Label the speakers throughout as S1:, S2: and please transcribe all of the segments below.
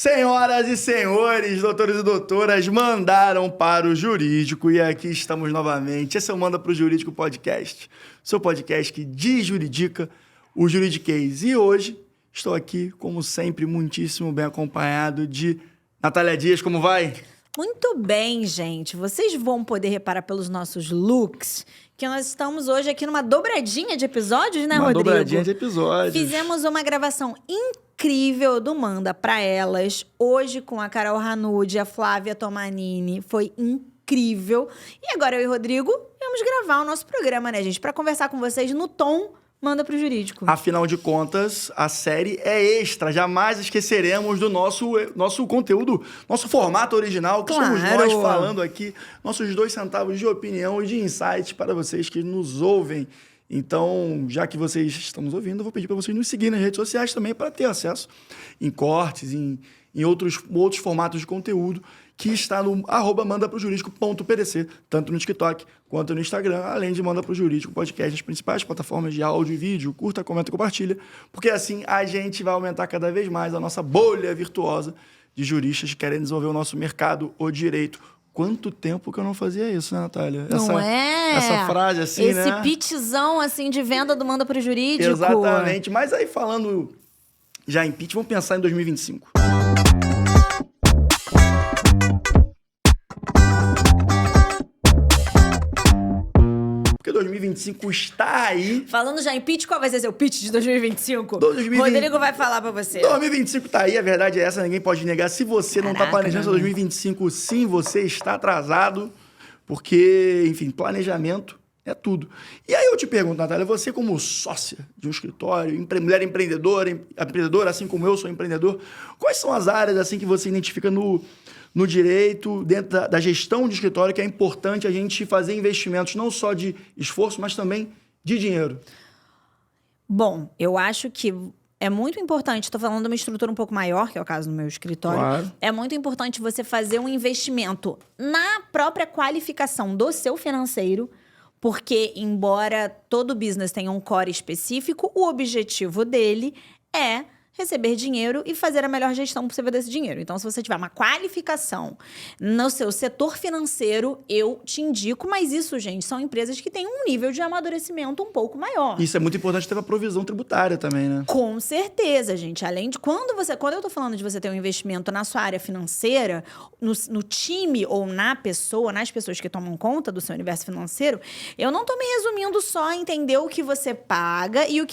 S1: Senhoras e senhores, doutores e doutoras, mandaram para o Jurídico e aqui estamos novamente. Esse é o Manda para o Jurídico Podcast, seu podcast que desjuridica o juridiquês. E hoje estou aqui, como sempre, muitíssimo bem acompanhado de Natália Dias. Como vai?
S2: Muito bem, gente. Vocês vão poder reparar pelos nossos looks que nós estamos hoje aqui numa dobradinha de episódios, né, Rodrigo?
S1: Uma dobradinha de episódios.
S2: Fizemos uma gravação incrível do Manda pra Elas, hoje com a Carol Ranucci, a Flávia Tomanini. Foi incrível. E agora eu e o Rodrigo vamos gravar o nosso programa, né, gente? Pra conversar com vocês no tom Manda pro Jurídico.
S1: Afinal de contas, a série é extra. Jamais esqueceremos do nosso conteúdo, nosso formato original, que somos nós falando aqui, nossos 2 centavos de opinião e de insight para vocês que nos ouvem. Então, já que vocês estão nos ouvindo, eu vou pedir para vocês nos seguirem nas redes sociais também para ter acesso em cortes, em outros formatos de conteúdo, que está no @mandaprojurídico.pdc, tanto no TikTok quanto no Instagram, além de Manda Pro Jurídico Podcast nas principais plataformas de áudio e vídeo. Curta, comenta e compartilha, porque assim a gente vai aumentar cada vez mais a nossa bolha virtuosa de juristas que querem desenvolver o nosso mercado, o direito. Quanto tempo que eu não fazia isso, né, Natália? Essa frase assim,
S2: esse
S1: né?
S2: Esse pitchzão assim de venda do Manda Pro Jurídico.
S1: Exatamente. Mas aí falando já em pitch, vamos pensar em 2025. Porque 2025 está aí.
S2: Falando já em pitch, qual vai ser seu pitch de 2025?
S1: 2020...
S2: Rodrigo vai falar pra você.
S1: 2025 tá aí, a verdade é essa, ninguém pode negar. Se você não tá planejando 2025, sim, você está atrasado. Porque, enfim, planejamento é tudo. E aí eu te pergunto, Natália, você como sócia de um escritório, mulher empreendedora, assim como eu sou empreendedor, quais são as áreas assim que você identifica no direito, dentro da gestão de escritório, que é importante a gente fazer investimentos não só de esforço, mas também de dinheiro?
S2: Bom, eu acho que é muito importante, estou falando de uma estrutura um pouco maior, que é o caso do meu escritório.
S1: Claro.
S2: É muito importante você fazer um investimento na própria qualificação do seu financeiro, porque, embora todo business tenha um core específico, o objetivo dele é receber dinheiro e fazer a melhor gestão possível desse dinheiro. Então, se você tiver uma qualificação no seu setor financeiro, eu te indico, mas isso, gente, são empresas que têm um nível de amadurecimento um pouco maior.
S1: Isso é muito importante ter uma provisão tributária também, né?
S2: Com certeza, gente. Além de quando eu tô falando de você ter um investimento na sua área financeira, no time ou na pessoa, nas pessoas que tomam conta do seu universo financeiro, eu não tô me resumindo só a entender o que você paga e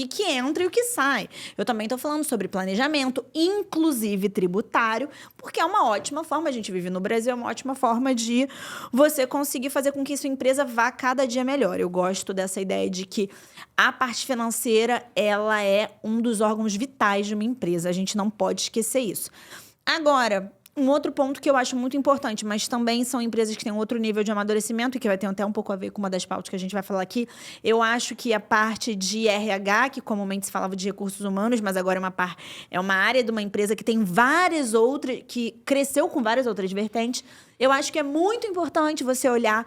S2: que entra e o que sai. Eu também tô falando sobre planejamento, inclusive tributário, porque é uma ótima forma, a gente vive no Brasil, é uma ótima forma de você conseguir fazer com que sua empresa vá cada dia melhor. Eu gosto dessa ideia de que a parte financeira, ela é um dos órgãos vitais de uma empresa. A gente não pode esquecer isso. Agora, um outro ponto que eu acho muito importante, mas também são empresas que têm um outro nível de amadurecimento e que vai ter até um pouco a ver com uma das pautas que a gente vai falar aqui. Eu acho que a parte de RH, que comumente se falava de recursos humanos, mas agora é uma área de uma empresa que tem várias outras, que cresceu com várias outras vertentes. Eu acho que é muito importante você olhar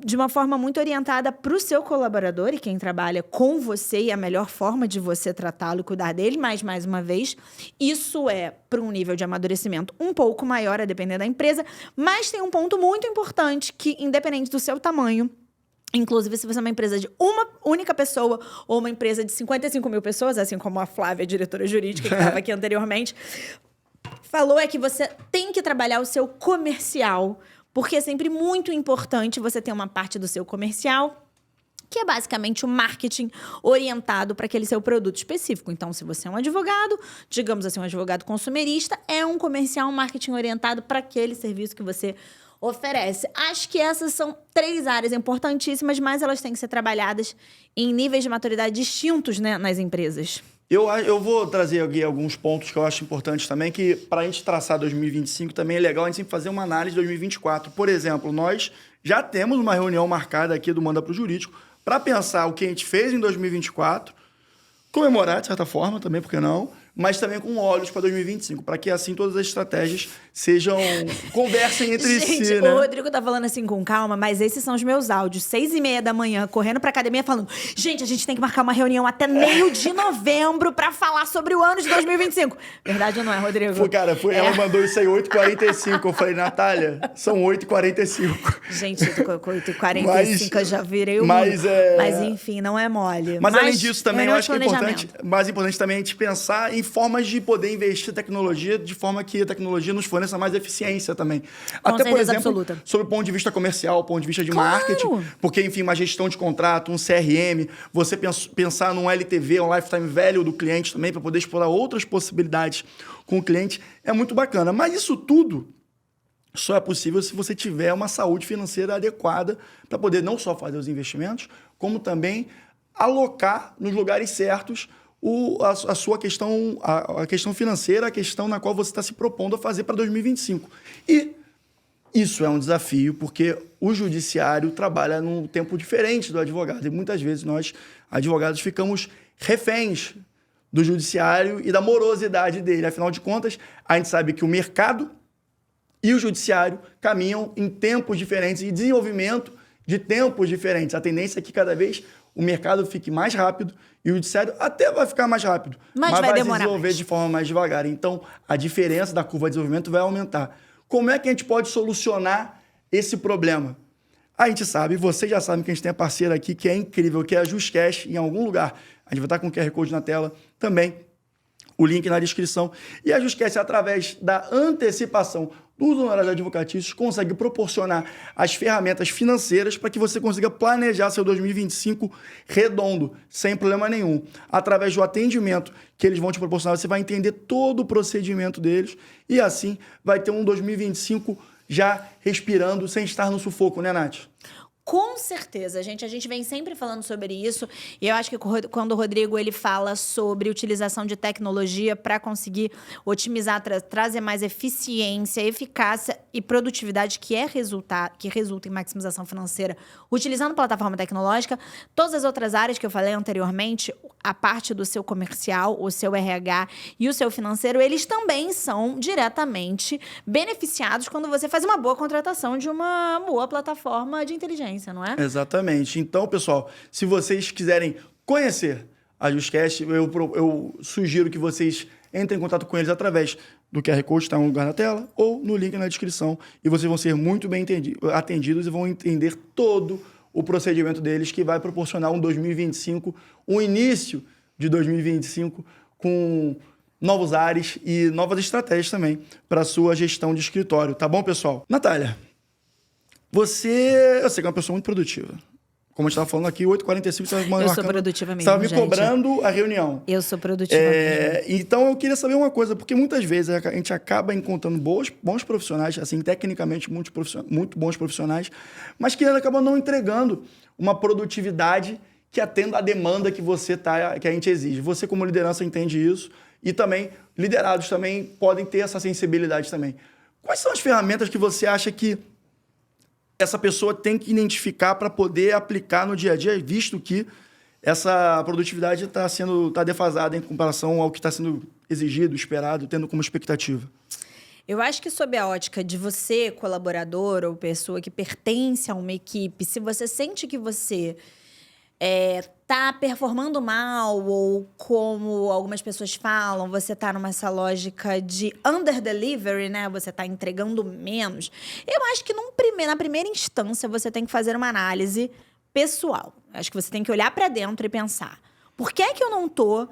S2: de uma forma muito orientada para o seu colaborador e quem trabalha com você e a melhor forma de você tratá-lo e cuidar dele, mas, mais uma vez, isso é para um nível de amadurecimento um pouco maior, a depender da empresa, mas tem um ponto muito importante que, independente do seu tamanho, inclusive se você é uma empresa de uma única pessoa ou uma empresa de 55 mil pessoas, assim como a Flávia, diretora jurídica, que estava aqui anteriormente, falou, é que você tem que trabalhar o seu comercial, porque é sempre muito importante você ter uma parte do seu comercial que é basicamente o marketing orientado para aquele seu produto específico. Então, se você é um advogado, digamos assim, um advogado consumerista, é um comercial, um marketing orientado para aquele serviço que você oferece. Acho que essas são 3 áreas importantíssimas, mas elas têm que ser trabalhadas em níveis de maturidade distintos, né, nas empresas.
S1: Eu vou trazer aqui alguns pontos que eu acho importantes também, que para a gente traçar 2025 também é legal a gente sempre fazer uma análise de 2024. Por exemplo, nós já temos uma reunião marcada aqui do Manda Pro Jurídico para pensar o que a gente fez em 2024, comemorar de certa forma também, por que não? mas também com olhos para 2025, para que assim todas as estratégias conversem entre
S2: Gente,
S1: si, né?
S2: o Rodrigo tá falando assim com calma, mas esses são os meus áudios. 6h30 da manhã, correndo pra academia, falando: gente, a gente tem que marcar uma reunião até meio de novembro pra falar sobre o ano de 2025. Verdade ou não é, Rodrigo?
S1: Ela mandou isso aí 8h45. Eu falei, Natália, são 8h45.
S2: Gente, eu tô com 8h45, eu já virei o mundo. Mas enfim, não é mole.
S1: Mas além disso, também eu acho que é importante, mais importante também é a gente pensar em formas de poder investir em tecnologia de forma que a tecnologia nos forneça mais eficiência também. Até, por exemplo,
S2: absoluta.
S1: sob o ponto de vista comercial, ponto de vista de marketing, porque, enfim, uma gestão de contrato, um CRM, você pensar num LTV, um lifetime value do cliente também, para poder explorar outras possibilidades com o cliente, é muito bacana. Mas isso tudo só é possível se você tiver uma saúde financeira adequada para poder não só fazer os investimentos, como também alocar nos lugares certos a sua questão, a questão financeira, a questão na qual você está se propondo a fazer para 2025. E isso é um desafio, porque o judiciário trabalha num tempo diferente do advogado. E muitas vezes nós, advogados, ficamos reféns do judiciário e da morosidade dele. Afinal de contas, a gente sabe que o mercado e o judiciário caminham em tempos diferentes e desenvolvimento de tempos diferentes. A tendência é que cada vez o mercado fique mais rápido e o judiciário até vai ficar mais rápido, mas vai se desenvolver de forma mais devagar. Então, a diferença da curva de desenvolvimento vai aumentar. Como é que a gente pode solucionar esse problema? A gente sabe, vocês já sabem que a gente tem a parceira aqui que é incrível, que é a JustCash, em algum lugar. A gente vai estar com o QR Code na tela também, o link na descrição. E a JustCash, através da antecipação dos honorários advocatícios, consegue proporcionar as ferramentas financeiras para que você consiga planejar seu 2025 redondo, sem problema nenhum. Através do atendimento que eles vão te proporcionar, você vai entender todo o procedimento deles e assim vai ter um 2025 já respirando, sem estar no sufoco, né, Nath?
S2: Com certeza, gente. A gente vem sempre falando sobre isso. E eu acho que quando o Rodrigo ele fala sobre utilização de tecnologia para conseguir otimizar, trazer mais eficiência, eficácia e produtividade, que resulta em maximização financeira, utilizando plataforma tecnológica, todas as outras áreas que eu falei anteriormente, a parte do seu comercial, o seu RH e o seu financeiro, eles também são diretamente beneficiados quando você faz uma boa contratação de uma boa plataforma de inteligência. Não é?
S1: Exatamente. Então, pessoal, se vocês quiserem conhecer a JustCash, eu sugiro que vocês entrem em contato com eles através do QR Code, está no lugar na tela, ou no link na descrição, e vocês vão ser muito bem atendidos e vão entender todo o procedimento deles, que vai proporcionar um 2025, um início de 2025 com novos ares e novas estratégias também para a sua gestão de escritório. Tá bom, pessoal? Natália, eu sei que é uma pessoa muito produtiva. Como a gente estava falando aqui, 8h45, você estava
S2: Eu sou produtiva mesmo,
S1: Você estava me cobrando a reunião.
S2: Eu sou produtiva mesmo.
S1: Então, eu queria saber uma coisa, porque muitas vezes a gente acaba encontrando bons profissionais, assim, tecnicamente muito bons profissionais, mas que acabam não entregando uma produtividade que atenda à demanda que que a gente exige. Você, como liderança, entende isso. E também, liderados também podem ter essa sensibilidade também. Quais são as ferramentas que você acha que essa pessoa tem que identificar para poder aplicar no dia a dia, visto que essa produtividade está defasada em comparação ao que está sendo exigido, esperado, tendo como expectativa?
S2: Eu acho que sob a ótica de você, colaborador ou pessoa que pertence a uma equipe, se você sente que você tá performando mal, ou como algumas pessoas falam, você tá nessa lógica de under-delivery, né? Você tá entregando menos. Eu acho que na primeira instância você tem que fazer uma análise pessoal. Acho que você tem que olhar para dentro e pensar: por que é que eu não tô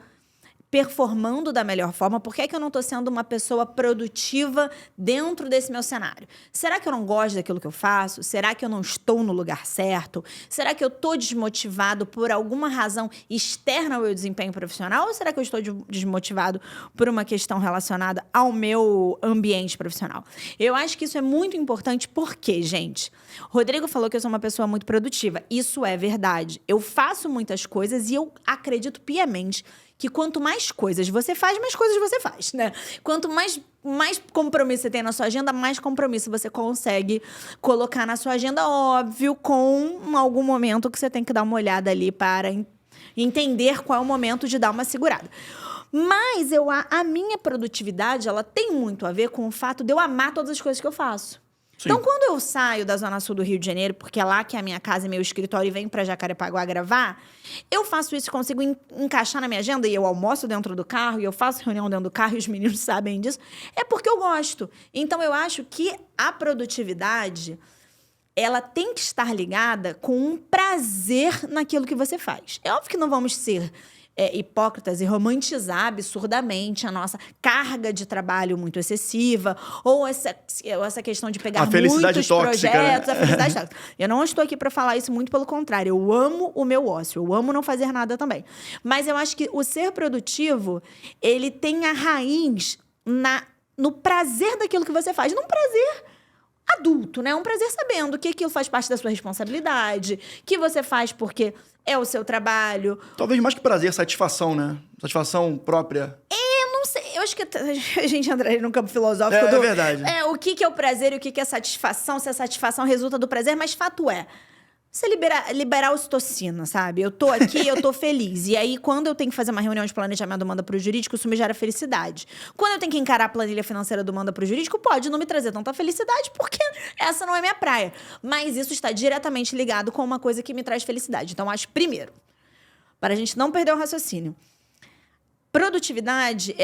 S2: performando da melhor forma? Por que é que eu não estou sendo uma pessoa produtiva dentro desse meu cenário? Será que eu não gosto daquilo que eu faço? Será que eu não estou no lugar certo? Será que eu estou desmotivado por alguma razão externa ao meu desempenho profissional? Ou será que eu estou desmotivado por uma questão relacionada ao meu ambiente profissional? Eu acho que isso é muito importante porque, gente, Rodrigo falou que eu sou uma pessoa muito produtiva. Isso é verdade. Eu faço muitas coisas e eu acredito piamente que quanto mais coisas você faz, mais coisas você faz, né? Quanto mais compromisso você tem na sua agenda, mais compromisso você consegue colocar na sua agenda, óbvio, com algum momento que você tem que dar uma olhada ali para entender qual é o momento de dar uma segurada. Mas a minha produtividade, ela tem muito a ver com o fato de eu amar todas as coisas que eu faço.
S1: Sim.
S2: Então, quando eu saio da Zona Sul do Rio de Janeiro, porque é lá que é a minha casa e meu escritório, e venho para Jacarepaguá gravar, eu faço isso, consigo encaixar na minha agenda, e eu almoço dentro do carro, e eu faço reunião dentro do carro, e os meninos sabem disso, é porque eu gosto. Então, eu acho que a produtividade, ela tem que estar ligada com um prazer naquilo que você faz. É óbvio que não vamos ser hipócritas e romantizar absurdamente a nossa carga de trabalho muito excessiva, ou essa questão de pegar muitos projetos,
S1: né?
S2: a felicidade tóxica. Eu não estou aqui para falar isso, muito pelo contrário. Eu amo o meu ócio, eu amo não fazer nada também. Mas eu acho que o ser produtivo, ele tem a raiz no prazer daquilo que você faz, num prazer adulto, né? Um prazer sabendo que aquilo faz parte da sua responsabilidade, que você faz porque é o seu trabalho.
S1: Talvez mais que prazer, satisfação, né? Satisfação própria.
S2: Eu não sei, eu acho que a gente entraria num campo filosófico
S1: É verdade.
S2: O que é o prazer e o que é satisfação, se a satisfação resulta do prazer, mas fato é, você liberar a ocitocina, sabe? Eu tô aqui, eu tô feliz. E aí, quando eu tenho que fazer uma reunião de planejamento do Manda pro Jurídico, isso me gera felicidade. Quando eu tenho que encarar a planilha financeira do Manda pro Jurídico, pode não me trazer tanta felicidade, porque essa não é minha praia. Mas isso está diretamente ligado com uma coisa que me traz felicidade. Então, acho, primeiro, para a gente não perder o raciocínio, produtividade,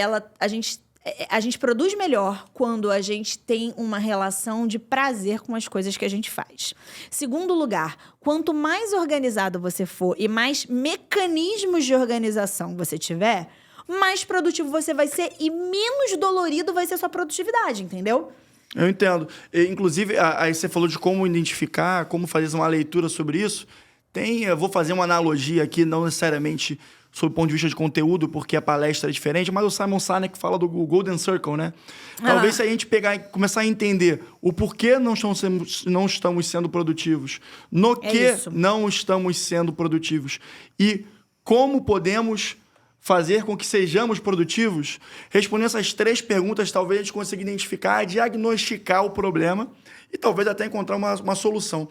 S2: a gente produz melhor quando a gente tem uma relação de prazer com as coisas que a gente faz. Segundo lugar, quanto mais organizado você for e mais mecanismos de organização você tiver, mais produtivo você vai ser e menos dolorido vai ser a sua produtividade, entendeu?
S1: Eu entendo. Inclusive, aí você falou de como identificar, como fazer uma leitura sobre isso. Eu vou fazer uma analogia aqui, não necessariamente sob o ponto de vista de conteúdo, porque a palestra é diferente, mas o Simon Sinek fala do Golden Circle, né? Talvez se a gente pegar e começar a entender o porquê não estamos sendo produtivos, no que não estamos sendo produtivos e como podemos fazer com que sejamos produtivos, respondendo essas 3 perguntas, talvez a gente consiga identificar, diagnosticar o problema e talvez até encontrar uma solução.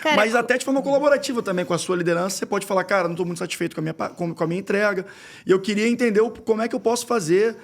S1: Cara, mas até de forma colaborativa também com a sua liderança, você pode falar, cara, não estou muito satisfeito com a minha entrega e eu queria entender como é que eu posso fazer,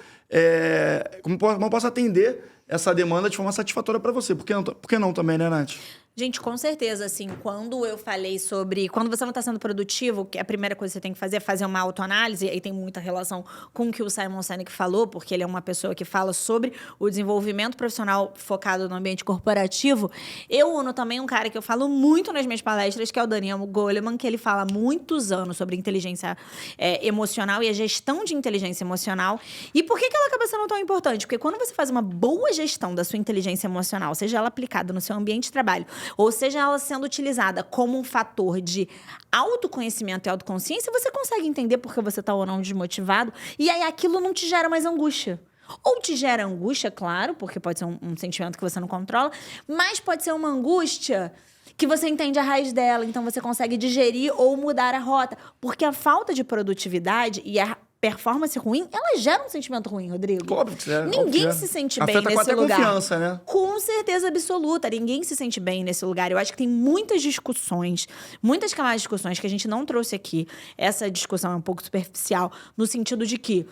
S1: como eu posso atender essa demanda de forma satisfatória para você. Por que não também, né, Nath?
S2: Gente, com certeza, assim, quando eu falei sobre... Quando você não está sendo produtivo, a primeira coisa que você tem que fazer é fazer uma autoanálise, e aí tem muita relação com o que o Simon Sinek falou, porque ele é uma pessoa que fala sobre o desenvolvimento profissional focado no ambiente corporativo. Eu uno também um cara que eu falo muito nas minhas palestras, que é o Daniel Goleman, que ele fala há muitos anos sobre inteligência emocional e a gestão de inteligência emocional. E por que ela acaba sendo tão importante? Porque quando você faz uma boa gestão da sua inteligência emocional, seja ela aplicada no seu ambiente de trabalho, ou seja ela sendo utilizada como um fator de autoconhecimento e autoconsciência, você consegue entender por que você está ou não desmotivado, e aí aquilo não te gera mais angústia. Ou te gera angústia, claro, porque pode ser um sentimento que você não controla, mas pode ser uma angústia que você entende a raiz dela, então você consegue digerir ou mudar a rota. Porque a falta de produtividade e a performance ruim, ela gera um sentimento ruim, Rodrigo.
S1: Óbvio que é.
S2: Ninguém se sente bem
S1: nesse lugar. Afeta até a confiança, né?
S2: Com certeza absoluta. Ninguém se sente bem nesse lugar. Eu acho que tem muitas discussões, muitas camadas de discussões que a gente não trouxe aqui. Essa discussão é um pouco superficial, no sentido de que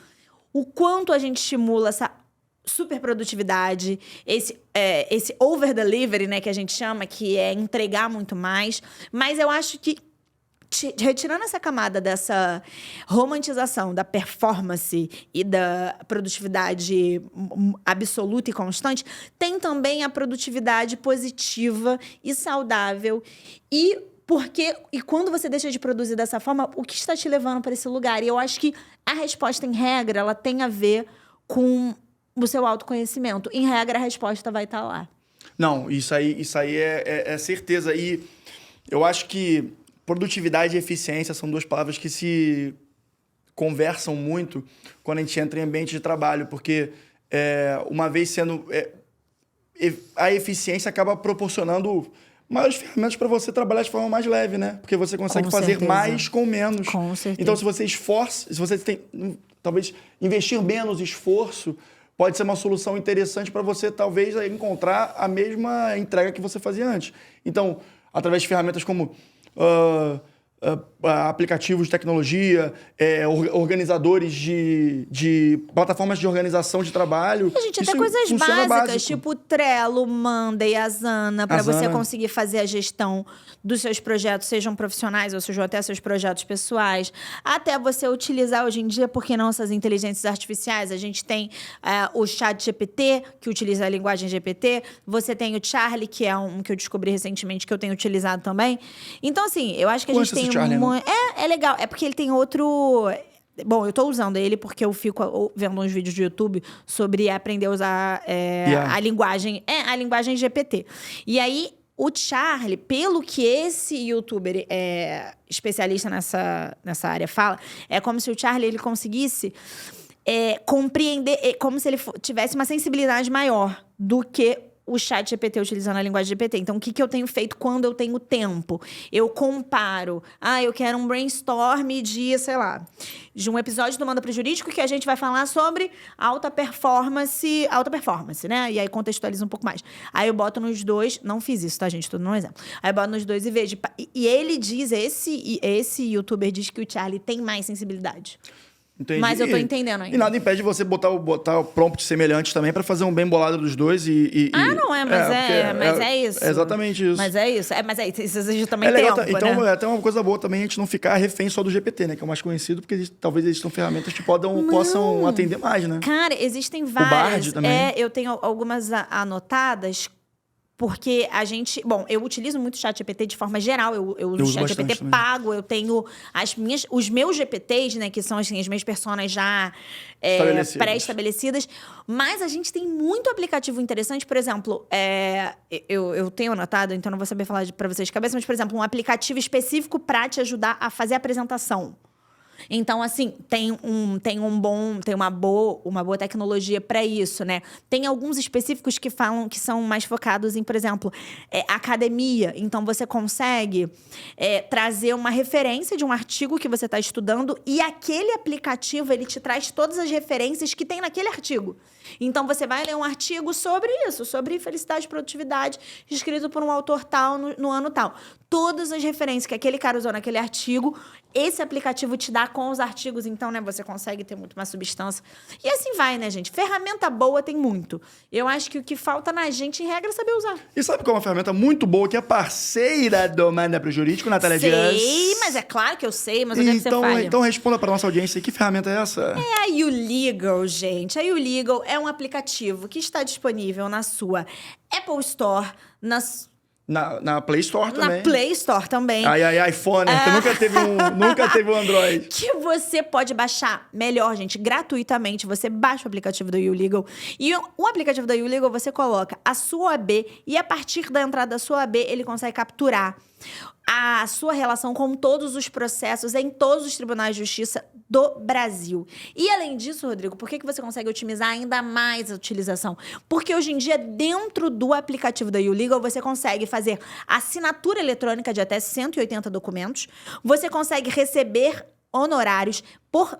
S2: o quanto a gente estimula essa superprodutividade, esse over-delivery, né, que a gente chama, que é entregar muito mais. Mas eu acho que retirando essa camada dessa romantização da performance e da produtividade absoluta e constante, tem também a produtividade positiva e saudável. E quando você deixa de produzir dessa forma, o que está te levando para esse lugar? E eu acho que a resposta, em regra, ela tem a ver com o seu autoconhecimento. Em regra, a resposta vai estar lá.
S1: Não, isso aí é certeza. E eu acho que produtividade e eficiência são 2 palavras que se conversam muito quando a gente entra em ambiente de trabalho, porque uma vez sendo... a eficiência acaba proporcionando maiores ferramentas para você trabalhar de forma mais leve, né? Porque você consegue fazer mais com menos.
S2: Com certeza.
S1: Então, se você tem, talvez, investir menos esforço, pode ser uma solução interessante para você, talvez, encontrar a mesma entrega que você fazia antes. Então, através de ferramentas como aplicativos de tecnologia, organizadores de plataformas de organização de trabalho.
S2: A gente, até coisas básicas, tipo Trello, Monday, Asana, para você conseguir fazer a gestão dos seus projetos, sejam profissionais ou sejam até seus projetos pessoais. Até você utilizar hoje em dia, por que não, essas inteligências artificiais? A gente tem o ChatGPT, que utiliza a linguagem GPT. Você tem o Charlie, que é um que eu descobri recentemente, que eu tenho utilizado também. Então, assim, eu acho que a gente tem é legal. É porque ele tem outro... Bom, eu tô usando ele porque eu fico vendo uns vídeos do YouTube sobre aprender a usar a linguagem GPT. E aí, o Charlie, pelo que esse youtuber especialista nessa área fala, é como se o Charlie ele conseguisse compreender, como se ele tivesse uma sensibilidade maior do que o ChatGPT utilizando a linguagem GPT. Então, o que eu tenho feito quando eu tenho tempo? Eu comparo. Eu quero um brainstorm de um episódio do Manda Pro Jurídico que a gente vai falar sobre alta performance, né? E aí contextualiza um pouco mais. Aí eu boto nos dois, não fiz isso, tá, gente? Tô dando um exemplo. Aí eu boto nos dois e vejo. E ele diz, esse youtuber diz que o Charlie tem mais sensibilidade.
S1: Entendi.
S2: Mas eu tô entendendo ainda.
S1: E nada impede você botar o prompt semelhante também para fazer um bem bolado dos dois
S2: mas é isso.
S1: É exatamente isso.
S2: Mas é isso. Mas isso exige também tempo,
S1: legal, então,
S2: né?
S1: É até uma coisa boa também a gente não ficar refém só do GPT, né? Que é o mais conhecido, porque talvez existam ferramentas que possam atender mais, né?
S2: Cara, existem várias.
S1: O Bard também.
S2: Eu tenho algumas anotadas. Porque a gente... Bom, eu utilizo muito o ChatGPT de forma geral. Eu uso o ChatGPT pago. Eu tenho os meus GPTs, né? Que são, assim, as minhas personas já pré-estabelecidas. Mas a gente tem muito aplicativo interessante. Por exemplo, eu tenho anotado, então não vou saber falar para vocês de cabeça. Mas, por exemplo, um aplicativo específico para te ajudar a fazer a apresentação. Então, assim, tem uma boa tecnologia para isso, né? Tem alguns específicos que falam que são mais focados em, por exemplo, academia. Então, você consegue trazer uma referência de um artigo que você está estudando e aquele aplicativo, ele te traz todas as referências que tem naquele artigo. Então, você vai ler um artigo sobre isso, sobre felicidade e produtividade, escrito por um autor tal, no ano tal. Todas as referências que aquele cara usou naquele artigo, esse aplicativo te dá com os artigos. Então, né, você consegue ter muito mais substância. E assim vai, né, gente? Ferramenta boa tem muito. Eu acho que o que falta na gente, em regra, é saber usar.
S1: E sabe qual é uma ferramenta muito boa, que é parceira do Manda Pro Jurídico, Natália Dias?
S2: Sei, mas é claro que eu sei, mas eu quero que você fale.
S1: Então responda para nossa audiência, que ferramenta é essa?
S2: É a YouLegal, gente. A YouLegal é um aplicativo que está disponível na sua Apple Store,
S1: na Play Store também.
S2: Na Play Store também.
S1: iPhone, que nunca teve um Android.
S2: Que você pode baixar, melhor, gente, gratuitamente. Você baixa o aplicativo da YouLegal. E o aplicativo da YouLegal, você coloca a sua OAB e a partir da entrada da sua OAB, ele consegue capturar a sua relação com todos os processos em todos os tribunais de justiça do Brasil. E, além disso, Rodrigo, por que você consegue otimizar ainda mais a utilização? Porque, hoje em dia, dentro do aplicativo da YouLegal, você consegue fazer assinatura eletrônica de até 180 documentos, você consegue receber honorários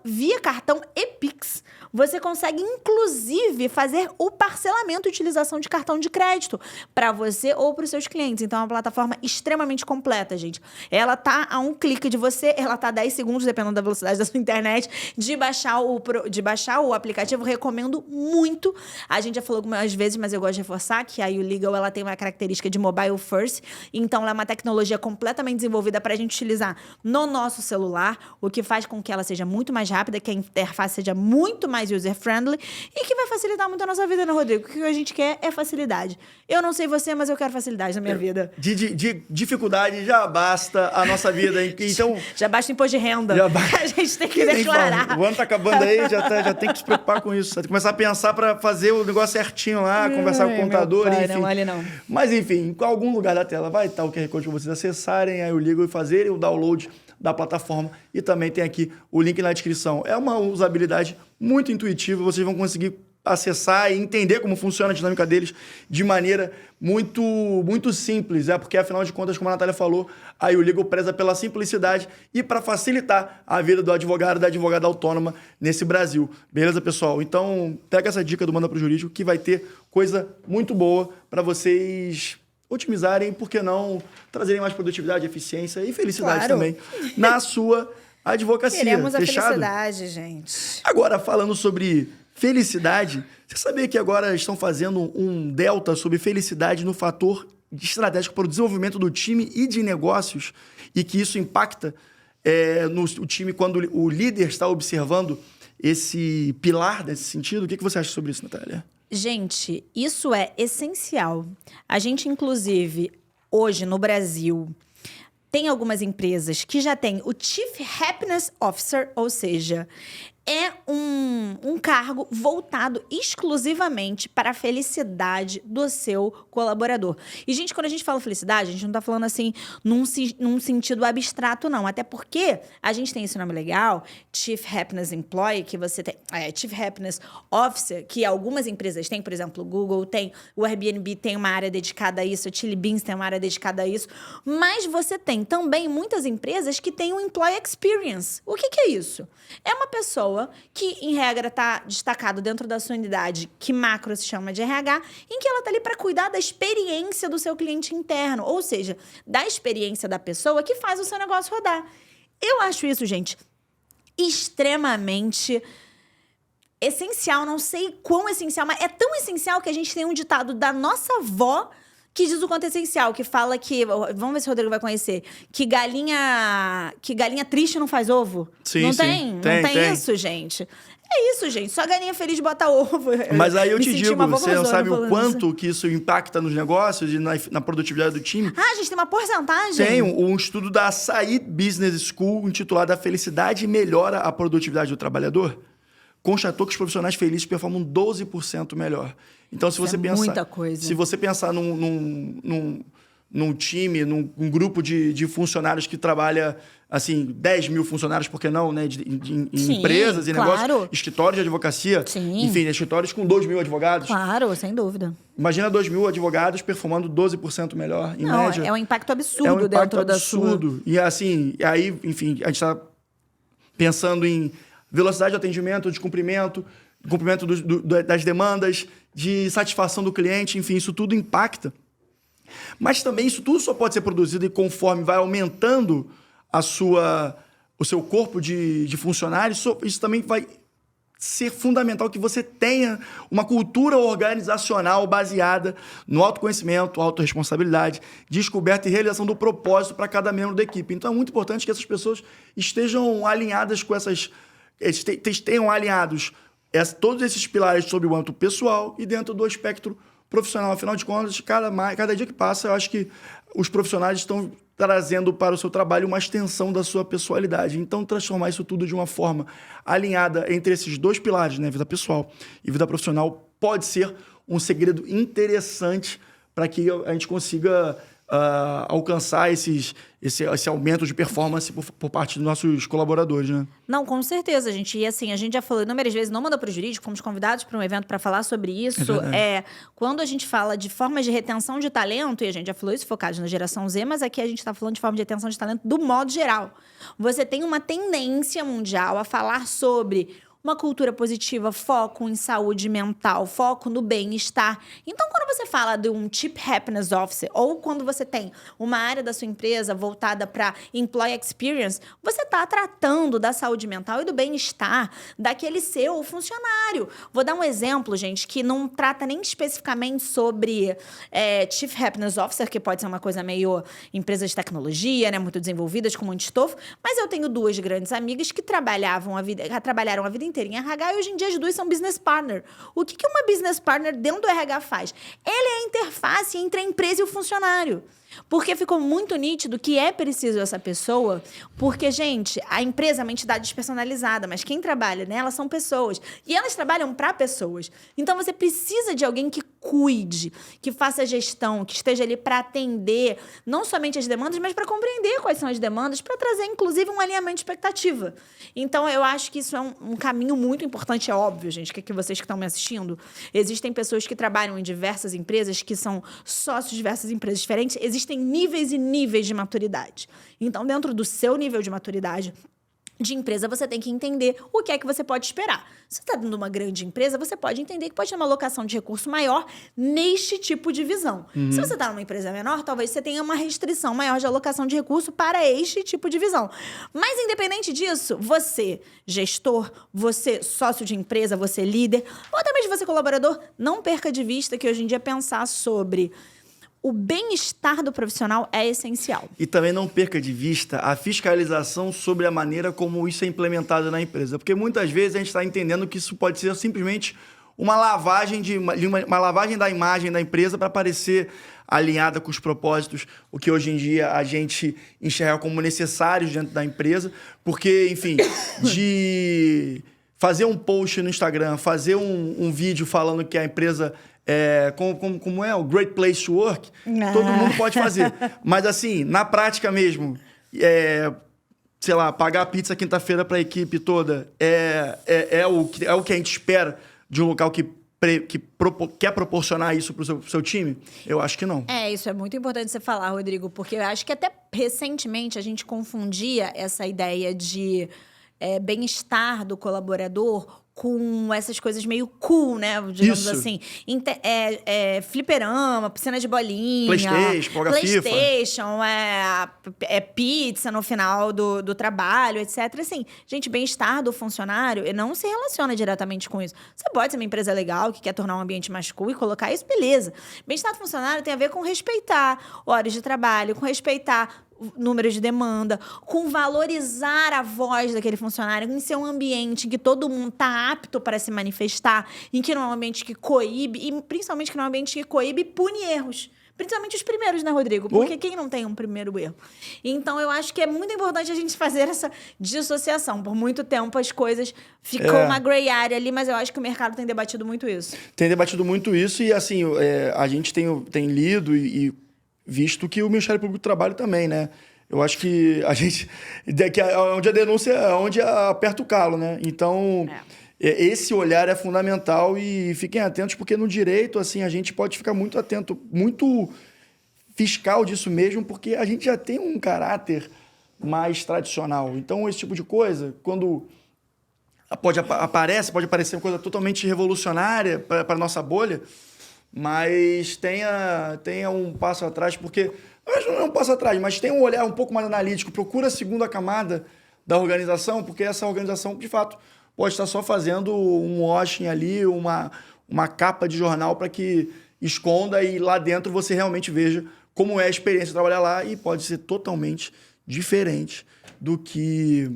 S2: via cartão e Pix. Você consegue, inclusive, fazer o parcelamento e utilização de cartão de crédito para você ou para os seus clientes. Então, é uma plataforma extremamente completa, gente. Ela tá a um clique de você, ela tá a 10 segundos, dependendo da velocidade da sua internet, de baixar o aplicativo. Recomendo muito. A gente já falou algumas vezes, mas eu gosto de reforçar que a YouLegal, ela tem uma característica de mobile first. Então, ela é uma tecnologia completamente desenvolvida para a gente utilizar no nosso celular, o que faz com que ela seja muito mais rápida, que a interface seja muito mais user-friendly e que vai facilitar muito a nossa vida, né, Rodrigo? O que a gente quer é facilidade. Eu não sei você, mas eu quero facilidade na minha vida.
S1: De dificuldade já basta a nossa vida. Então,
S2: já basta o imposto de renda. A gente tem que declarar.
S1: O ano tá acabando aí, já tem que se preocupar com isso. Tem que começar a pensar para fazer o negócio certinho lá, conversar com o contador, enfim.
S2: Não vale não.
S1: Mas, enfim, em algum lugar da tela vai estar o QR Code para vocês acessarem, aí o Legal e fazerem o download da plataforma. E também tem aqui o link na descrição. É uma usabilidade muito intuitiva, vocês vão conseguir acessar e entender como funciona a dinâmica deles de maneira muito, muito simples, porque afinal de contas, como a Natália falou, a YouLegal preza pela simplicidade e para facilitar a vida do advogado e da advogada autônoma nesse Brasil. Beleza, pessoal? Então, pega essa dica do Manda Pro Jurídico que vai ter coisa muito boa para vocês otimizarem, por que não trazerem mais produtividade, eficiência e felicidade
S2: Claro.
S1: também na sua advocacia.
S2: Queremos a
S1: Fechado?
S2: felicidade, gente.
S1: Agora, falando sobre felicidade, você sabia que agora estão fazendo um delta sobre felicidade no fator estratégico para o desenvolvimento do time e de negócios e que isso impacta no time quando o líder está observando esse pilar nesse sentido? O que você acha sobre isso, Natália?
S2: Gente, isso é essencial. A gente, inclusive, hoje no Brasil, tem algumas empresas que já têm o Chief Happiness Officer, ou seja, é um cargo voltado exclusivamente para a felicidade do seu colaborador. E, gente, quando a gente fala felicidade, a gente não está falando assim num sentido abstrato, não. Até porque a gente tem esse nome legal, Chief Happiness Employee, que você tem... Chief Happiness Officer, que algumas empresas têm, por exemplo, o Google tem, o Airbnb tem uma área dedicada a isso, o Chili Beans tem uma área dedicada a isso. Mas você tem também muitas empresas que têm o Employee Experience. O que é isso? É uma pessoa que, em regra, está destacado dentro da sua unidade, que macro se chama de RH, em que ela está ali para cuidar da experiência do seu cliente interno, ou seja, da experiência da pessoa que faz o seu negócio rodar. Eu acho isso, gente, extremamente essencial, não sei quão essencial, mas é tão essencial que a gente tem um ditado da nossa avó que diz o quanto é essencial, que fala que... Vamos ver se o Rodrigo vai conhecer. Que galinha triste não faz ovo.
S1: Sim,
S2: não
S1: sim.
S2: tem? Não tem isso, gente? É isso, gente. Só galinha feliz bota ovo.
S1: Mas aí eu te digo, você não sabe o
S2: falando
S1: quanto
S2: isso.
S1: que isso impacta nos negócios e na produtividade do time?
S2: Ah, gente, tem uma porcentagem?
S1: Tem um estudo da Açaí Business School intitulado A Felicidade Melhora a Produtividade do Trabalhador. Constatou que os profissionais felizes performam 12% melhor. Então, se você pensar...
S2: muita coisa.
S1: Se você pensar num time, num grupo de funcionários que trabalha, assim, 10 mil funcionários, por que não, né? Em
S2: Sim,
S1: empresas e
S2: claro.
S1: negócios, escritórios de advocacia.
S2: Sim.
S1: Enfim, escritórios com 2 mil advogados.
S2: Claro, sem dúvida.
S1: Imagina 2 mil advogados performando 12% melhor, em
S2: Não,
S1: média.
S2: é um impacto absurdo
S1: É um impacto
S2: dentro
S1: absurdo.
S2: da sua...
S1: E assim, aí, enfim, a gente está pensando em velocidade de atendimento, de cumprimento das demandas, de satisfação do cliente, enfim, isso tudo impacta. Mas também isso tudo só pode ser produzido e conforme vai aumentando o seu corpo de funcionários, isso também vai ser fundamental que você tenha uma cultura organizacional baseada no autoconhecimento, autorresponsabilidade, descoberta e realização do propósito para cada membro da equipe. Então é muito importante que essas pessoas estejam alinhadas com tenham alinhados todos esses pilares sobre o âmbito pessoal e dentro do espectro profissional. Afinal de contas, cada dia que passa, eu acho que os profissionais estão trazendo para o seu trabalho uma extensão da sua pessoalidade. Então, transformar isso tudo de uma forma alinhada entre esses dois pilares, né, vida pessoal e vida profissional, pode ser um segredo interessante para que a gente consiga alcançar esse aumento de performance por parte dos nossos colaboradores, né?
S2: Não, com certeza, gente. E assim, a gente já falou inúmeras vezes, não mandou para o jurídico, fomos convidados para um evento para falar sobre isso. Quando a gente fala de formas de retenção de talento, e a gente já falou isso focado na geração Z, mas aqui a gente está falando de forma de retenção de talento do modo geral. Você tem uma tendência mundial a falar sobre uma cultura positiva, foco em saúde mental, foco no bem-estar. Então, quando você fala de um Chief Happiness Officer ou quando você tem uma área da sua empresa voltada para Employee Experience, você está tratando da saúde mental e do bem-estar daquele seu funcionário. Vou dar um exemplo, gente, que não trata nem especificamente sobre Chief Happiness Officer, que pode ser uma coisa meio empresas de tecnologia, né, muito desenvolvidas, com muito estofo, mas eu tenho duas grandes amigas que trabalharam a vida inteira em RH e hoje em dia as duas são business partner. O que uma business partner dentro do RH faz? Ela é a interface entre a empresa e o funcionário. Porque ficou muito nítido que é preciso essa pessoa, porque, gente, a empresa é uma entidade despersonalizada, mas quem trabalha nela são pessoas. E elas trabalham para pessoas. Então, você precisa de alguém que cuide, que faça gestão, que esteja ali para atender não somente as demandas, mas para compreender quais são as demandas, para trazer, inclusive, um alinhamento de expectativa. Então, eu acho que isso é um caminho muito importante, é óbvio, gente, que vocês que estão me assistindo, existem pessoas que trabalham em diversas empresas, que são sócios de diversas empresas diferentes, existem níveis e níveis de maturidade. Então, dentro do seu nível de maturidade, de empresa, você tem que entender o que é que você pode esperar. Se você está dentro de uma grande empresa, você pode entender que pode ter uma alocação de recurso maior neste tipo de visão. Se você está numa empresa menor, talvez você tenha uma restrição maior de alocação de recurso para este tipo de visão. Mas, independente disso, você, gestor, você, sócio de empresa, você, líder, ou até mesmo você, colaborador, não perca de vista que hoje em dia pensar sobre o bem-estar do profissional é essencial.
S1: E também não perca de vista a fiscalização sobre a maneira como isso é implementado na empresa. Porque muitas vezes a gente está entendendo que isso pode ser simplesmente uma lavagem, uma lavagem da imagem da empresa para parecer alinhada com os propósitos, o que hoje em dia a gente enxerga como necessários dentro da empresa. Porque, enfim, de fazer um post no Instagram, fazer um vídeo falando que a empresa... como é o Great Place to Work, todo mundo pode fazer. Mas, assim, na prática mesmo, sei lá, pagar a pizza quinta-feira para a equipe toda é o que a gente espera de um local que quer proporcionar isso para o seu time? Eu acho que não.
S2: Isso é muito importante você falar, Rodrigo, porque eu acho que até recentemente a gente confundia essa ideia de bem-estar do colaborador com essas coisas meio cool, né? Digamos
S1: Isso.
S2: assim. Fliperama, piscina de bolinha.
S1: PlayStation, joga FIFA.
S2: PlayStation, pizza no final do trabalho, etc. Assim, gente, bem-estar do funcionário não se relaciona diretamente com isso. Você pode ser uma empresa legal que quer tornar um ambiente mais cool e colocar isso, beleza. Bem-estar do funcionário tem a ver com respeitar horas de trabalho, com respeitar número de demanda, com valorizar a voz daquele funcionário, em ser um ambiente em que todo mundo está apto para se manifestar, em que não é um ambiente que coíbe, e principalmente que não é um ambiente que coíbe e pune erros. Principalmente os primeiros, né, Rodrigo? Porque quem não tem um primeiro erro? Então, eu acho que é muito importante a gente fazer essa dissociação. Por muito tempo, as coisas ficam uma gray area ali, mas eu acho que o mercado tem debatido muito isso.
S1: Tem debatido muito isso e, assim, a gente tem lido e visto que o Ministério Público do Trabalho também, né? Eu acho que a gente... onde a denúncia é onde aperta o calo, né? Então, esse olhar é fundamental e fiquem atentos, porque no direito, assim, a gente pode ficar muito atento, muito fiscal disso mesmo, porque a gente já tem um caráter mais tradicional. Então, esse tipo de coisa, quando pode aparecer uma coisa totalmente revolucionária para a nossa bolha, mas tenha um passo atrás, porque... Não é um passo atrás, mas tem um olhar um pouco mais analítico. Procura a segunda camada da organização, porque essa organização, de fato, pode estar só fazendo um washing ali, uma capa de jornal para que esconda e lá dentro você realmente veja como é a experiência de trabalhar lá e pode ser totalmente diferente do que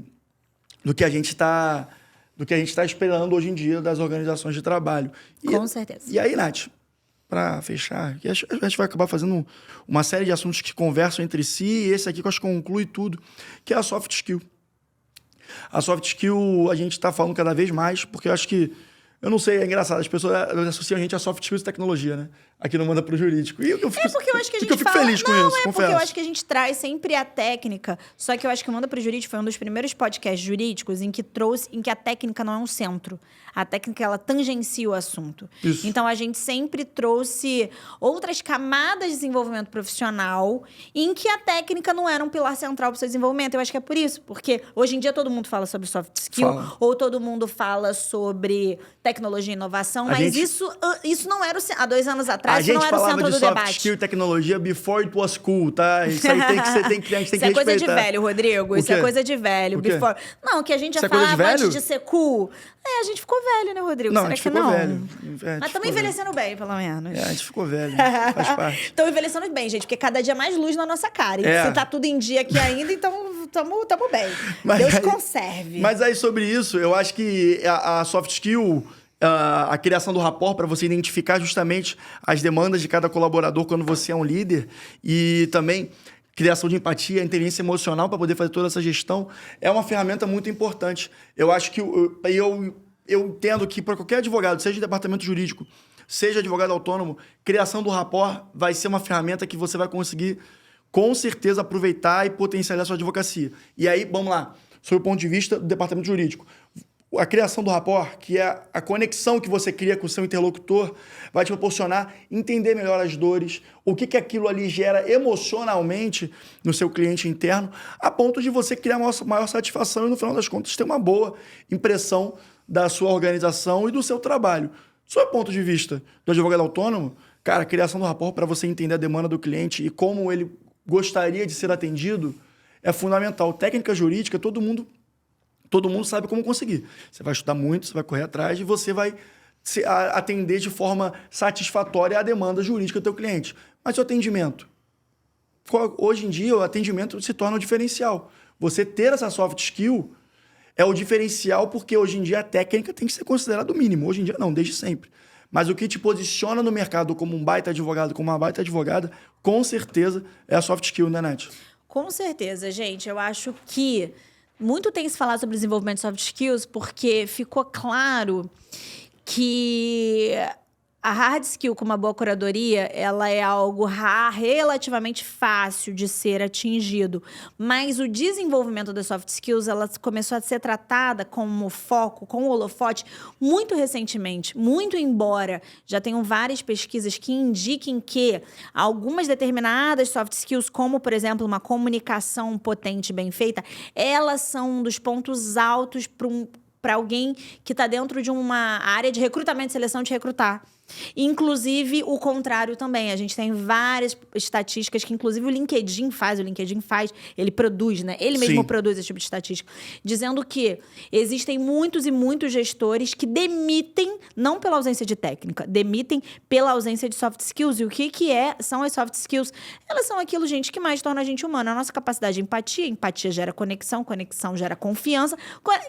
S1: a gente está esperando hoje em dia das organizações de trabalho.
S2: Com certeza.
S1: E aí, Nath, para fechar, a gente vai acabar fazendo uma série de assuntos que conversam entre si, e esse aqui que eu acho que conclui tudo, que é a soft skill. A soft skill a gente está falando cada vez mais, porque eu acho que, eu não sei, é engraçado, as pessoas associam a gente a soft skills e tecnologia, né? Aqui não Manda pro Jurídico. E eu fico,
S2: porque eu acho que a gente
S1: eu fico feliz com isso, confesso.
S2: Porque eu acho que a gente traz sempre a técnica, só que eu acho que o Manda pro Jurídico foi um dos primeiros podcasts jurídicos em que a técnica não é um centro. A técnica, ela tangencia o assunto.
S1: Isso.
S2: Então, a gente sempre trouxe outras camadas de desenvolvimento profissional em que a técnica não era um pilar central para o seu desenvolvimento. Eu acho que é por isso. Porque hoje em dia todo mundo fala sobre soft skill, ou todo mundo fala sobre tecnologia e inovação, mas isso não era há 2 anos atrás, isso não era o centro do debate. A gente falava de soft skill
S1: e tecnologia before it was cool, tá? Isso aí a gente tem que respeitar.
S2: Isso é coisa de velho, Rodrigo. Isso é coisa de velho.
S1: Before...
S2: Não, que a gente já falava antes de ser cool. A gente ficou velho, né, Rodrigo?
S1: Não,
S2: será
S1: a gente
S2: que
S1: ficou
S2: não?
S1: velho.
S2: Mas estamos envelhecendo bem, pelo menos.
S1: A gente ficou velho. Faz parte.
S2: Estamos envelhecendo bem, gente, porque cada dia mais luz na nossa cara. E se tá tudo em dia aqui ainda, então tamo bem. Deus conserve.
S1: Mas aí, sobre isso, eu acho que a soft skill... a criação do rapport para você identificar justamente as demandas de cada colaborador quando você é um líder e também criação de empatia, inteligência emocional para poder fazer toda essa gestão é uma ferramenta muito importante. Eu acho que eu entendo que para qualquer advogado, seja de departamento jurídico, seja advogado autônomo, criação do rapport vai ser uma ferramenta que você vai conseguir com certeza aproveitar e potencializar a sua advocacia. E aí, vamos lá, sob o ponto de vista do departamento jurídico. A criação do rapport, que é a conexão que você cria com o seu interlocutor, vai te proporcionar entender melhor as dores, o que aquilo ali gera emocionalmente no seu cliente interno, a ponto de você criar maior satisfação e, no final das contas, ter uma boa impressão da sua organização e do seu trabalho. Sob o ponto de vista do advogado autônomo, cara, a criação do rapport para você entender a demanda do cliente e como ele gostaria de ser atendido é fundamental. Técnica jurídica, todo mundo sabe como conseguir. Você vai estudar muito, você vai correr atrás e você vai atender de forma satisfatória a demanda jurídica do teu cliente. Mas o atendimento? Hoje em dia, o atendimento se torna um diferencial. Você ter essa soft skill é o diferencial porque hoje em dia a técnica tem que ser considerada o mínimo. Hoje em dia não, desde sempre. Mas o que te posiciona no mercado como um baita advogado, como uma baita advogada, com certeza é a soft skill, né, Nath?
S2: Com certeza, gente. Eu acho que muito tem se falado sobre desenvolvimento de soft skills porque ficou claro que a hard skill com uma boa curadoria, ela é algo relativamente fácil de ser atingido. Mas o desenvolvimento das soft skills, ela começou a ser tratada como foco, com holofote, muito recentemente. Muito embora já tenham várias pesquisas que indiquem que algumas determinadas soft skills, como, por exemplo, uma comunicação potente e bem feita, elas são um dos pontos altos para alguém que está dentro de uma área de recrutamento e seleção de recrutar. Inclusive, o contrário também. A gente tem várias estatísticas que, inclusive, o LinkedIn faz, ele produz, né? Ele mesmo produz esse tipo de estatística, dizendo que existem muitos e muitos gestores que demitem, não pela ausência de técnica, demitem pela ausência de soft skills. E o que são as soft skills? Elas são aquilo, gente, que mais torna a gente humano. A nossa capacidade de empatia. Empatia gera conexão gera confiança.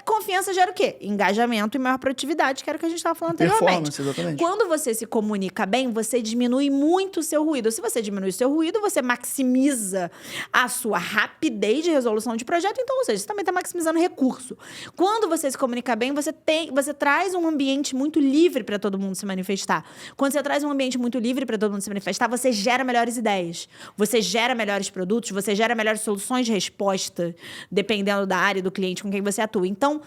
S2: Confiança gera o quê? Engajamento e maior produtividade, que era o que a gente estava falando anteriormente.
S1: Performance, exatamente.
S2: Quando você se comunica bem, você diminui muito o seu ruído. Se você diminui o seu ruído, você maximiza a sua rapidez de resolução de projeto. Então, ou seja, você também está maximizando recurso. Quando você se comunica bem, você traz um ambiente muito livre para todo mundo se manifestar. Quando você traz um ambiente muito livre para todo mundo se manifestar, você gera melhores ideias. Você gera melhores produtos, você gera melhores soluções de resposta, dependendo da área do cliente com quem você atua. Então,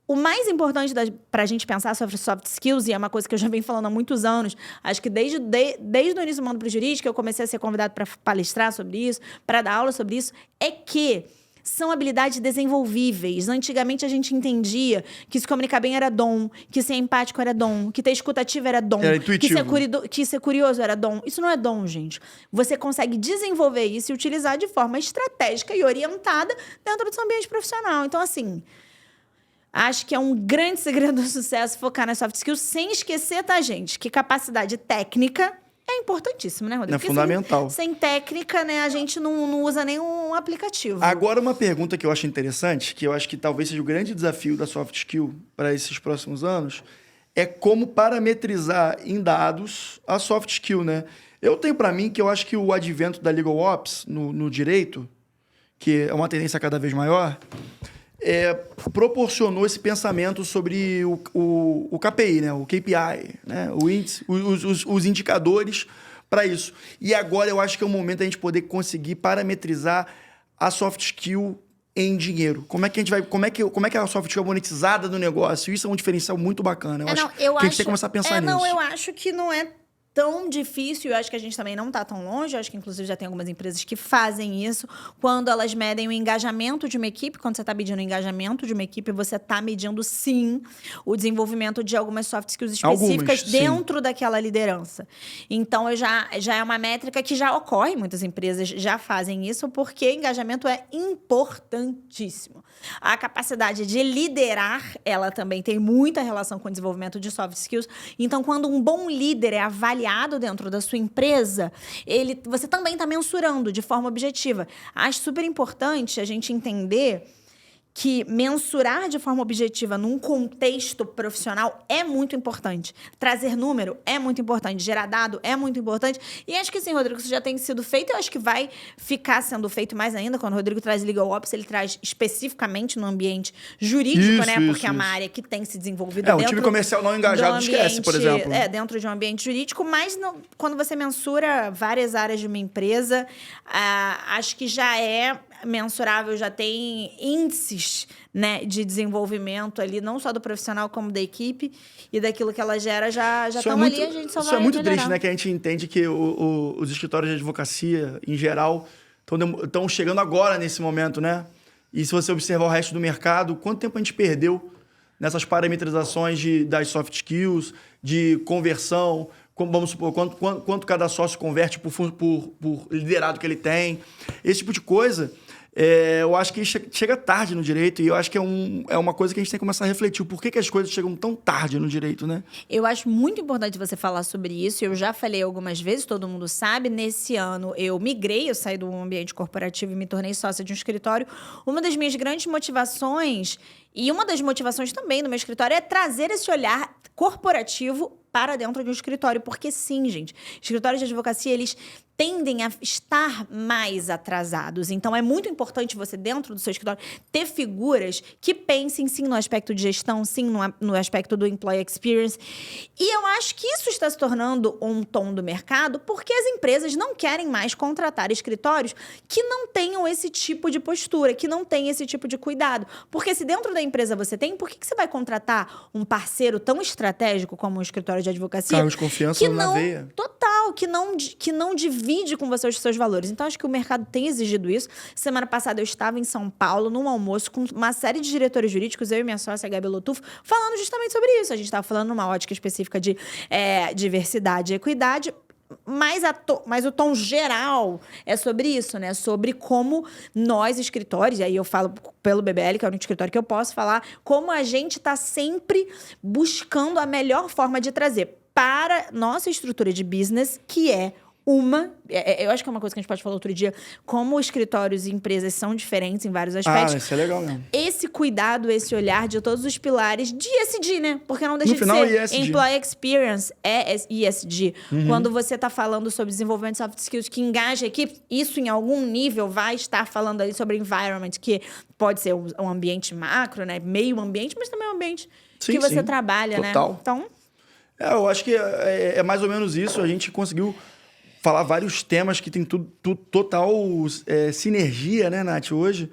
S2: o mais importante para a gente pensar sobre soft skills, e é uma coisa que eu já venho falando há muitos anos, acho que desde o início do Mundo para o Jurídico, eu comecei a ser convidado para palestrar sobre isso, para dar aula sobre isso, é que são habilidades desenvolvíveis. Antigamente a gente entendia que se comunicar bem era dom, que ser empático era dom, que ter escutativa era dom,
S1: era intuitivo.
S2: que ser curioso era dom. Isso não é dom, gente. Você consegue desenvolver isso e utilizar de forma estratégica e orientada dentro do seu ambiente profissional. Então, assim, acho que é um grande segredo do sucesso focar nas soft skills, sem esquecer, tá, gente, que capacidade técnica é importantíssimo, né, Rodrigo?
S1: É fundamental.
S2: Sem técnica, né, a gente não usa nenhum aplicativo.
S1: Agora, uma pergunta que eu acho interessante, que eu acho que talvez seja o grande desafio da soft skill para esses próximos anos, é como parametrizar em dados a soft skill, né? Eu tenho para mim que eu acho que o advento da Legal Ops no direito, que é uma tendência cada vez maior, proporcionou esse pensamento sobre o KPI, né? O KPI, né? O índice, os indicadores para isso. E agora eu acho que é o momento da gente poder conseguir parametrizar a soft skill em dinheiro. Como é que a soft skill é monetizada no negócio? Isso é um diferencial muito bacana. Eu acho que a gente tem que começar a pensar nisso.
S2: Eu acho que não é tão difícil, eu acho que a gente também não está tão longe, eu acho que inclusive já tem algumas empresas que fazem isso, quando elas medem o engajamento de uma equipe, quando você está medindo o engajamento de uma equipe, você está medindo, sim, o desenvolvimento de algumas soft skills específicas dentro daquela liderança. Então, já é uma métrica que já ocorre, muitas empresas já fazem isso, porque engajamento é importantíssimo. A capacidade de liderar, ela também tem muita relação com o desenvolvimento de soft skills. Então, quando um bom líder é avaliado dentro da sua empresa, você também está mensurando de forma objetiva. Acho super importante a gente entender que mensurar de forma objetiva num contexto profissional é muito importante. Trazer número é muito importante. Gerar dado é muito importante. E acho que sim, Rodrigo, isso já tem sido feito. Eu acho que vai ficar sendo feito mais ainda. Quando o Rodrigo traz Legal Ops, ele traz especificamente no ambiente jurídico, né? Porque é uma área que tem se desenvolvido dentro...
S1: o time comercial não engajado esquece, por exemplo.
S2: Dentro de um ambiente jurídico. Mas quando você mensura várias áreas de uma empresa, acho que já é mensurável, já tem índices, né, de desenvolvimento ali, não só do profissional, como da equipe, e daquilo que ela gera já estão ali, a gente só vai
S1: Isso é muito
S2: melhorar.
S1: triste, né? Que a gente entende que os escritórios de advocacia, em geral, estão chegando agora nesse momento, né? E se você observar o resto do mercado, quanto tempo a gente perdeu nessas parametrizações das soft skills, de conversão, vamos supor, quanto cada sócio converte por liderado que ele tem. Esse tipo de coisa, eu acho que chega tarde no direito, e eu acho que é uma coisa que a gente tem que começar a refletir. Por que as coisas chegam tão tarde no direito, né?
S2: Eu acho muito importante você falar sobre isso. Eu já falei algumas vezes, todo mundo sabe. Nesse ano, eu migrei, eu saí do ambiente corporativo e me tornei sócia de um escritório. Uma das minhas grandes motivações, e uma das motivações também do meu escritório, é trazer esse olhar corporativo para dentro de um escritório. Porque sim, gente, escritórios de advocacia, eles tendem a estar mais atrasados. Então, é muito importante você, dentro do seu escritório, ter figuras que pensem, sim, no aspecto de gestão, sim, no aspecto do employee experience. E eu acho que isso está se tornando um tom do mercado, porque as empresas não querem mais contratar escritórios que não tenham esse tipo de postura, que não tenham esse tipo de cuidado. Porque se dentro da empresa você tem, por que você vai contratar um parceiro tão estratégico como um escritório de advocacia?
S1: Cargos de confiança na veia.
S2: Total, que não divide com você os seus valores. Então, acho que o mercado tem exigido isso. Semana passada, eu estava em São Paulo, num almoço, com uma série de diretores jurídicos, eu e minha sócia, a Gabi Lotufo, falando justamente sobre isso. A gente estava falando numa ótica específica de diversidade e equidade, mas o tom geral é sobre isso, né? Sobre como nós, escritórios, e aí eu falo pelo BBL, que é o único escritório que eu posso falar, como a gente está sempre buscando a melhor forma de trazer para nossa estrutura de business, que é eu acho que é uma coisa que a gente pode falar outro dia, como escritórios e empresas são diferentes em vários aspectos.
S1: Isso é legal mesmo.
S2: Esse cuidado, esse olhar de todos os pilares de ESG, né? Porque não deixa
S1: no final,
S2: de ser
S1: ESG.
S2: Employee Experience, é ESG. Quando você está falando sobre desenvolvimento de soft skills que engaja a equipe, isso em algum nível vai estar falando ali sobre environment, que pode ser um ambiente macro, né? Meio ambiente, mas também é um ambiente que você trabalha,
S1: total.
S2: Né? Então,
S1: eu acho que é mais ou menos isso. A gente conseguiu falar vários temas que tem total sinergia, né, Nath, hoje.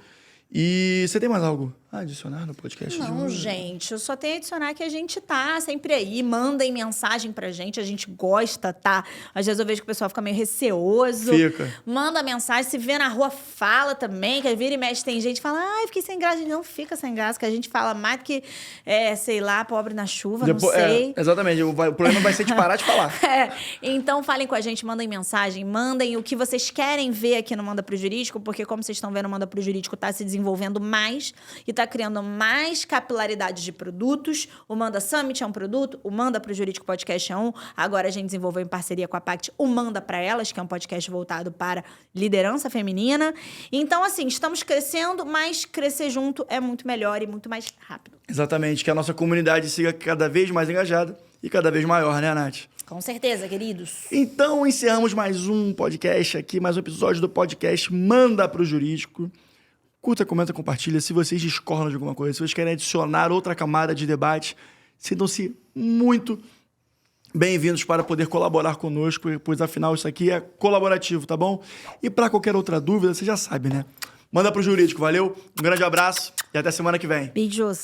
S1: E você tem mais algo a adicionar no podcast?
S2: Não, gente, eu só tenho a adicionar que a gente tá sempre aí, mandem mensagem pra gente, a gente gosta, tá? Às vezes eu vejo que o pessoal fica meio receoso.
S1: Fica.
S2: Manda mensagem, se vê na rua, fala também, que vira e mexe, tem gente que fala, fiquei sem graça. A gente não fica sem graça, que a gente fala mais do que, sei lá, pobre na chuva, não sei.
S1: Exatamente, o problema vai ser de parar de falar.
S2: Então falem com a gente, mandem mensagem, mandem o que vocês querem ver aqui no Manda Pro Jurídico, porque como vocês estão vendo, o Manda Pro Jurídico tá se desenvolvendo mais e tá criando mais capilaridade de produtos. O Manda Summit é um produto, o Manda Pro Jurídico Podcast é um. Agora a gente desenvolveu em parceria com a Pact o Manda Pra Elas, que é um podcast voltado para liderança feminina. Então, assim, estamos crescendo, mas crescer junto é muito melhor e muito mais rápido.
S1: Exatamente, que a nossa comunidade siga cada vez mais engajada e cada vez maior, né, Nath?
S2: Com certeza, queridos.
S1: Então, encerramos mais um podcast aqui, mais um episódio do podcast Manda Pro Jurídico. Curta, comenta, compartilha. Se vocês discordam de alguma coisa, se vocês querem adicionar outra camada de debate, sintam-se muito bem-vindos para poder colaborar conosco, pois afinal isso aqui é colaborativo, tá bom? E para qualquer outra dúvida, você já sabe, né? Manda pro Jurídico, valeu? Um grande abraço e até semana que vem.
S2: Beijos.